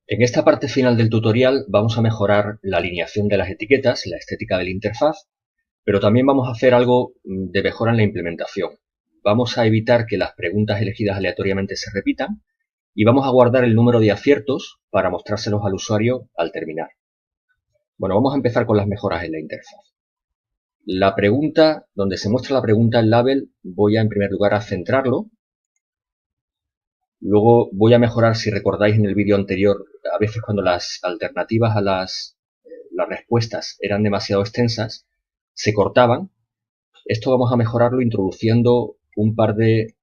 En esta parte final del tutorial vamos a mejorar la alineación de las etiquetas, la estética de la interfaz, pero también vamos a hacer algo de mejora en la implementación. Vamos a evitar que las preguntas elegidas aleatoriamente se repitan y vamos a guardar el número de aciertos para mostrárselos al usuario al terminar. Bueno, vamos a empezar con las mejoras en la interfaz. La pregunta, donde se muestra la pregunta, el label, voy a en primer lugar a centrarlo. Luego voy a mejorar, si recordáis en el vídeo anterior, a veces cuando las alternativas a las respuestas eran demasiado extensas, se cortaban. Esto vamos a mejorarlo introduciendo un par de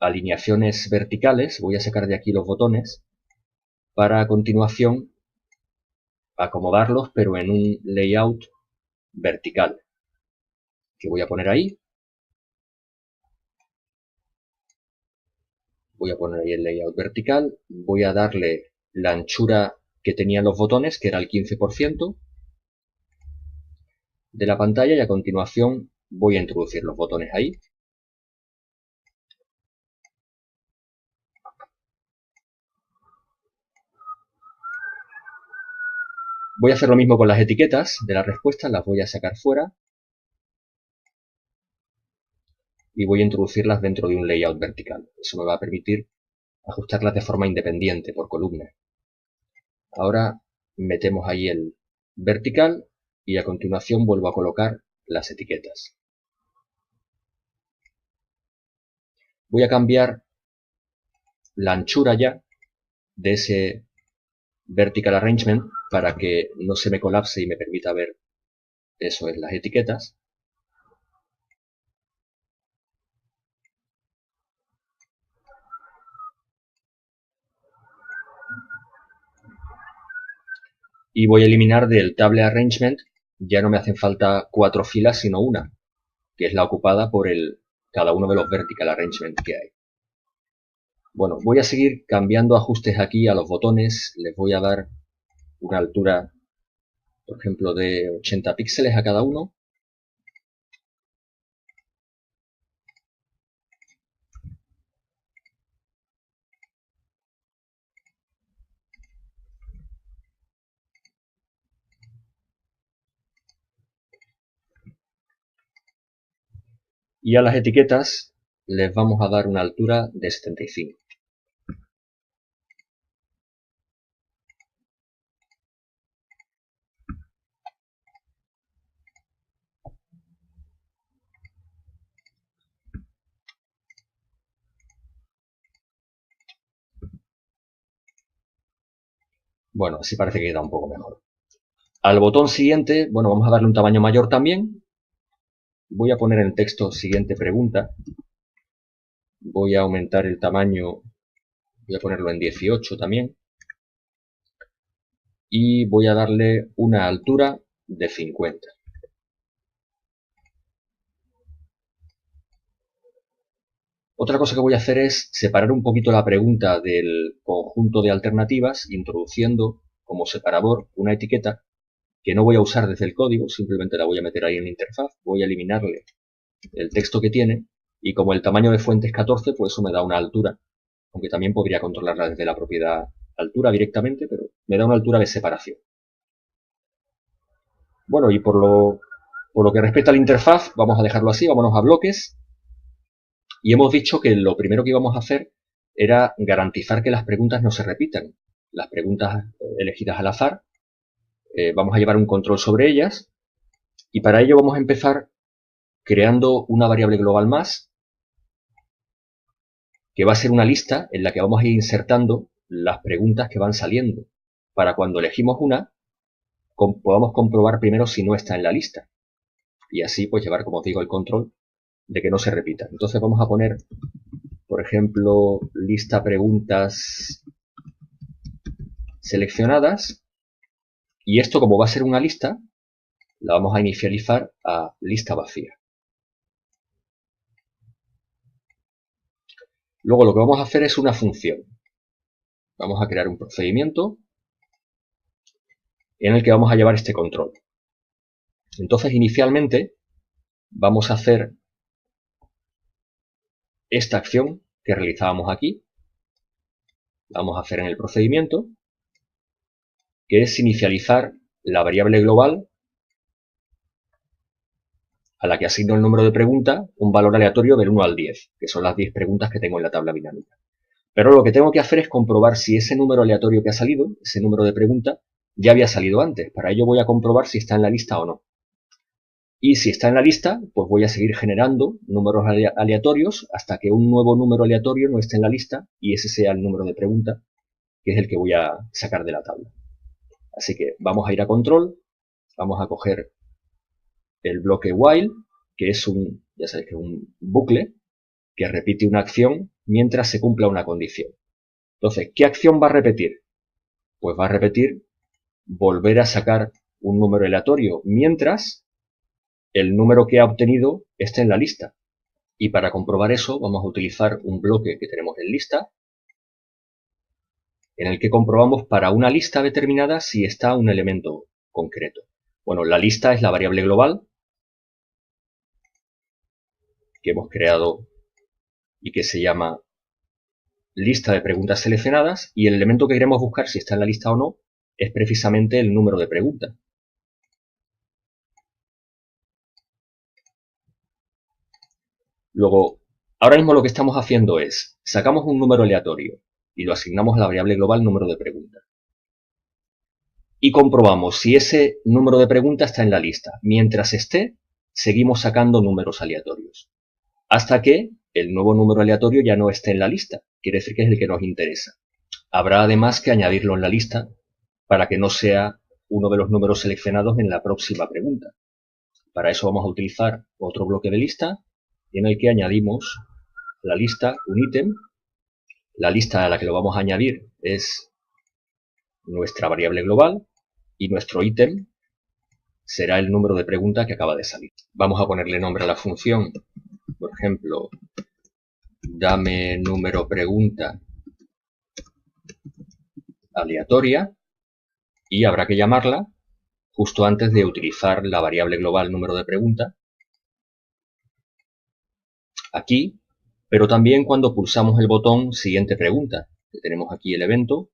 alineaciones verticales. Voy a sacar de aquí los botones para a continuación acomodarlos, pero en un layout vertical, que voy a poner ahí. Voy a poner ahí el layout vertical. Voy a darle la anchura que tenían los botones, que era el 15% de la pantalla, y a continuación voy a introducir los botones ahí. Voy a hacer lo mismo con las etiquetas de las respuestas, las voy a sacar fuera y voy a introducirlas dentro de un layout vertical. Eso me va a permitir ajustarlas de forma independiente por columna. Ahora metemos ahí el vertical y a continuación vuelvo a colocar las etiquetas. Voy a cambiar la anchura ya de ese vertical arrangement para que no se me colapse y me permita ver, eso es, las etiquetas. Y voy a eliminar del Table Arrangement, ya no me hacen falta 4 filas sino una, que es la ocupada por cada uno de los Vertical Arrangement que hay. Bueno, voy a seguir cambiando ajustes aquí a los botones. Les voy a dar una altura, por ejemplo, de 80 píxeles a cada uno. Y a las etiquetas les vamos a dar una altura de 75. Bueno, así parece que queda un poco mejor. Al botón siguiente, bueno, vamos a darle un tamaño mayor también. Voy a poner en texto siguiente pregunta. Voy a aumentar el tamaño, voy a ponerlo en 18 también. Y voy a darle una altura de 50. Otra cosa que voy a hacer es separar un poquito la pregunta del conjunto de alternativas, introduciendo como separador una etiqueta que no voy a usar desde el código, simplemente la voy a meter ahí en la interfaz, voy a eliminarle el texto que tiene, y como el tamaño de fuente es 14, pues eso me da una altura, aunque también podría controlarla desde la propiedad altura directamente, pero me da una altura de separación. Bueno, y por lo que respecta a la interfaz, vamos a dejarlo así, vámonos a bloques. Y hemos dicho que lo primero que íbamos a hacer era garantizar que las preguntas no se repitan. Las preguntas elegidas al azar, vamos a llevar un control sobre ellas, y para ello vamos a empezar creando una variable global más, que va a ser una lista en la que vamos a ir insertando las preguntas que van saliendo, para cuando elegimos una, podamos comprobar primero si no está en la lista, y así pues llevar, como os digo, el control de que no se repita. Entonces vamos a poner, por ejemplo, lista preguntas seleccionadas, y esto, como va a ser una lista, la vamos a inicializar a lista vacía. Luego lo que vamos a hacer es una función. Vamos a crear un procedimiento en el que vamos a llevar este control. Entonces, inicialmente, vamos a hacer esta acción que realizábamos aquí. vamos a hacer en el procedimiento, que es inicializar la variable global a la que asigno el número de pregunta un valor aleatorio del 1 al 10, que son las 10 preguntas que tengo en la tabla dinámica. Pero lo que tengo que hacer es comprobar si ese número aleatorio que ha salido, ese número de pregunta, ya había salido antes. Para ello voy a comprobar si está en la lista o no. Y si está en la lista, pues voy a seguir generando números aleatorios hasta que un nuevo número aleatorio no esté en la lista y ese sea el número de pregunta, que es el que voy a sacar de la tabla. Así que vamos a ir a control, vamos a coger el bloque while, que es ya sabéis que es un bucle que repite una acción mientras se cumpla una condición. Entonces, ¿qué acción va a repetir? Pues va a repetir volver a sacar un número aleatorio mientras el número que ha obtenido esté en la lista. Y para comprobar eso vamos a utilizar un bloque que tenemos en lista, en el que comprobamos para una lista determinada si está un elemento concreto. Bueno, la lista es la variable global que hemos creado y que se llama lista de preguntas seleccionadas, y el elemento que queremos buscar si está en la lista o no es precisamente el número de pregunta. Luego, ahora mismo lo que estamos haciendo es, sacamos un número aleatorio y lo asignamos a la variable global número de pregunta. Y comprobamos si ese número de pregunta está en la lista. Mientras esté, seguimos sacando números aleatorios. Hasta que el nuevo número aleatorio ya no esté en la lista. Quiere decir que es el que nos interesa. Habrá además que añadirlo en la lista para que no sea uno de los números seleccionados en la próxima pregunta. Para eso vamos a utilizar otro bloque de lista en el que añadimos a la lista un ítem. La lista a la que lo vamos a añadir es nuestra variable global y nuestro ítem será el número de pregunta que acaba de salir. Vamos a ponerle nombre a la función, por ejemplo, dame número pregunta aleatoria, y habrá que llamarla justo antes de utilizar la variable global número de pregunta aquí, pero también cuando pulsamos el botón siguiente pregunta, que tenemos aquí el evento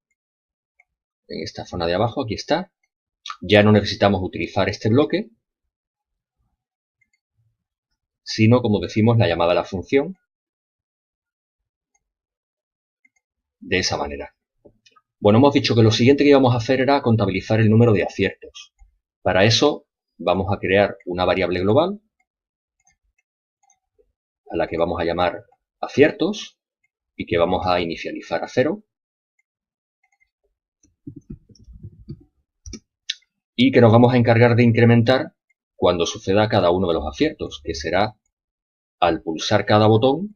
en esta zona de abajo, aquí está. Ya no necesitamos utilizar este bloque, sino, como decimos, la llamada a la función de esa manera. Bueno, hemos dicho que lo siguiente que íbamos a hacer era contabilizar el número de aciertos. Para eso vamos a crear una variable global a la que vamos a llamar aciertos y que vamos a inicializar a 0 y que nos vamos a encargar de incrementar cuando suceda cada uno de los aciertos, que será al pulsar cada botón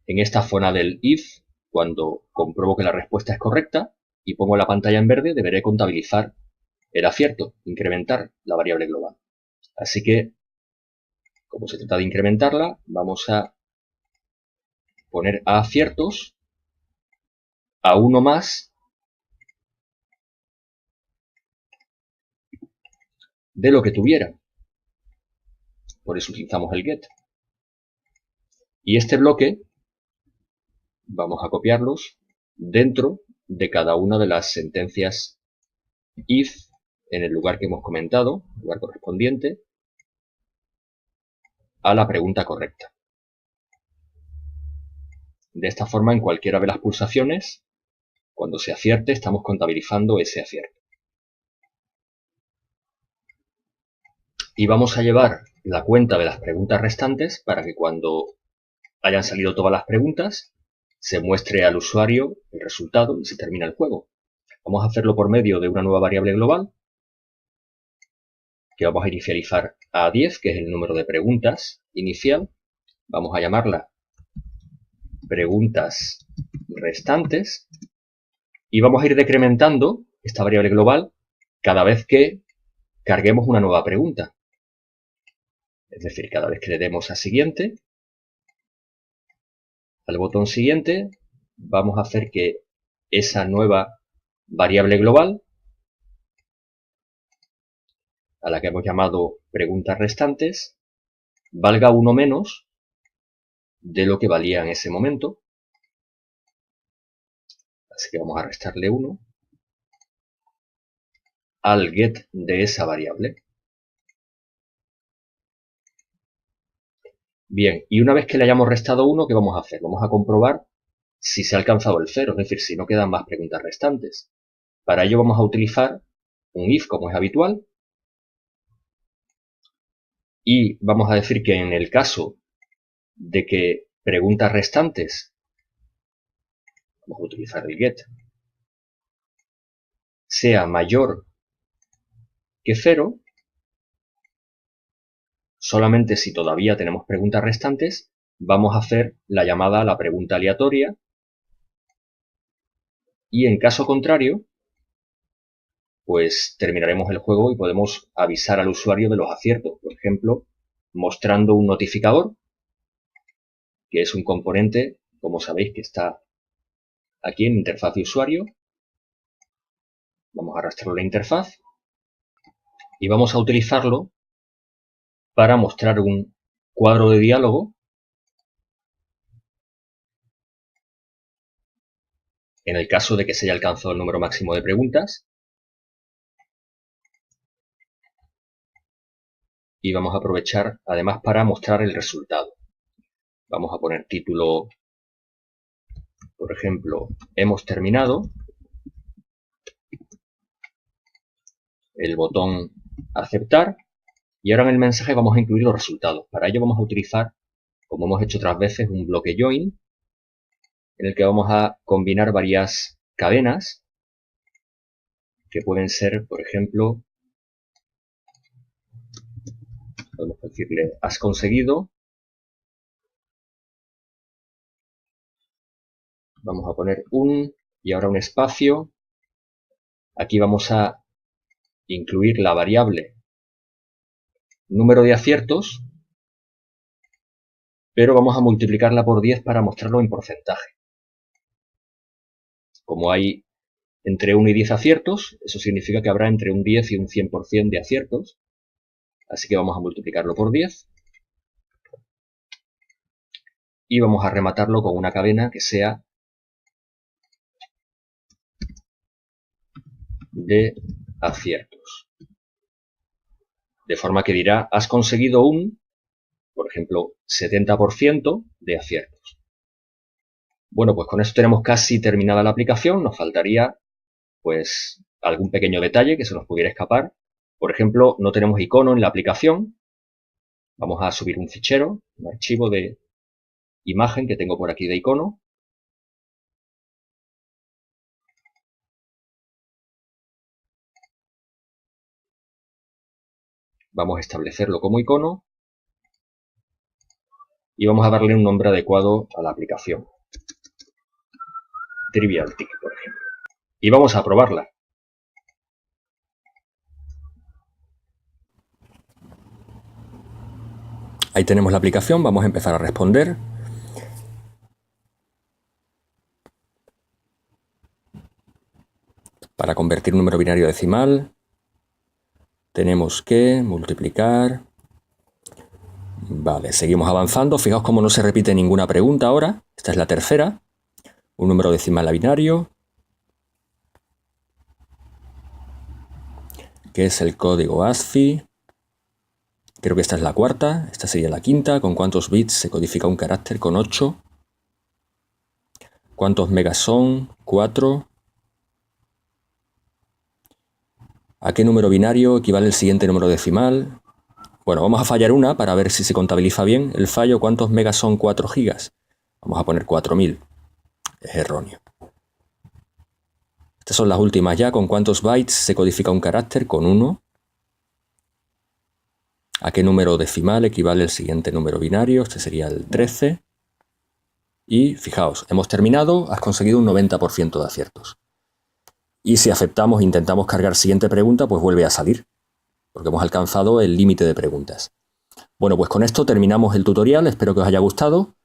en esta zona del if. Cuando compruebo que la respuesta es correcta y pongo la pantalla en verde, deberé contabilizar el acierto, incrementar la variable global. Así que, como se trata de incrementarla, vamos a poner a aciertos a uno más de lo que tuviera. Por eso utilizamos el get. Y este bloque vamos a copiarlos dentro de cada una de las sentencias if en el lugar que hemos comentado, el lugar correspondiente a la pregunta correcta. De esta forma, en cualquiera de las pulsaciones, cuando se acierte, estamos contabilizando ese acierto. Y vamos a llevar la cuenta de las preguntas restantes para que cuando hayan salido todas las preguntas, se muestre al usuario el resultado y se termina el juego. Vamos a hacerlo por medio de una nueva variable global que vamos a inicializar a 10, que es el número de preguntas inicial. Vamos a llamarla preguntas restantes y vamos a ir decrementando esta variable global cada vez que carguemos una nueva pregunta. Es decir, cada vez que le demos a siguiente, al botón siguiente, vamos a hacer que esa nueva variable global, a la que hemos llamado preguntas restantes, valga uno menos de lo que valía en ese momento. Así que vamos a restarle 1 al get de esa variable. Bien, y una vez que le hayamos restado 1, ¿qué vamos a hacer? Vamos a comprobar si se ha alcanzado el 0, es decir, si no quedan más preguntas restantes. Para ello vamos a utilizar un if, como es habitual, y vamos a decir que en el caso de que preguntas restantes, vamos a utilizar el get, sea mayor que 0, solamente si todavía tenemos preguntas restantes, vamos a hacer la llamada a la pregunta aleatoria, y en caso contrario, pues terminaremos el juego y podemos avisar al usuario de los aciertos, por ejemplo, mostrando un notificador, que es un componente, como sabéis, que está aquí en interfaz de usuario. Vamos a arrastrar la interfaz y vamos a utilizarlo para mostrar un cuadro de diálogo en el caso de que se haya alcanzado el número máximo de preguntas. Y vamos a aprovechar además para mostrar el resultado. Vamos a poner título, por ejemplo, hemos terminado. El botón aceptar. Y ahora en el mensaje vamos a incluir los resultados. Para ello vamos a utilizar, como hemos hecho otras veces, un bloque join, en el que vamos a combinar varias cadenas, que pueden ser, por ejemplo, podemos decirle, has conseguido. Vamos a poner un, y ahora un espacio. Aquí vamos a incluir la variable número de aciertos, pero vamos a multiplicarla por 10 para mostrarlo en porcentaje. Como hay entre 1 y 10 aciertos, eso significa que habrá entre un 10 y un 100% de aciertos. Así que vamos a multiplicarlo por 10. Y vamos a rematarlo con una cadena que sea de aciertos. De forma que dirá, has conseguido un, por ejemplo, 70% de aciertos. Bueno, pues con esto tenemos casi terminada la aplicación. Nos faltaría, pues, algún pequeño detalle que se nos pudiera escapar. Por ejemplo, no tenemos icono en la aplicación. Vamos a subir un fichero, un archivo de imagen que tengo por aquí de icono. Vamos a establecerlo como icono. Y vamos a darle un nombre adecuado a la aplicación. TrivialTik, por ejemplo. Y vamos a probarla. Ahí tenemos la aplicación, vamos a empezar a responder. Para convertir un número binario a decimal, tenemos que multiplicar. Vale, seguimos avanzando. Fijaos cómo no se repite ninguna pregunta ahora. Esta es la tercera. Un número decimal a binario, que es el código ASCII. Creo que esta es la cuarta, esta sería la quinta. ¿Con cuántos bits se codifica un carácter? Con 8. ¿Cuántos megas son? 4. ¿A qué número binario equivale el siguiente número decimal? Bueno, vamos a fallar una para ver si se contabiliza bien el fallo. ¿Cuántos megas son 4 gigas? Vamos a poner 4000. Es erróneo. Estas son las últimas ya. ¿Con cuántos bytes se codifica un carácter? Con 1. ¿A qué número decimal equivale el siguiente número binario? Este sería el 13. Y fijaos, hemos terminado, has conseguido un 90% de aciertos. Y si aceptamos e intentamos cargar siguiente pregunta, pues vuelve a salir, porque hemos alcanzado el límite de preguntas. Bueno, pues con esto terminamos el tutorial, espero que os haya gustado,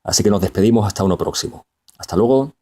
así que nos despedimos hasta uno próximo. Hasta luego.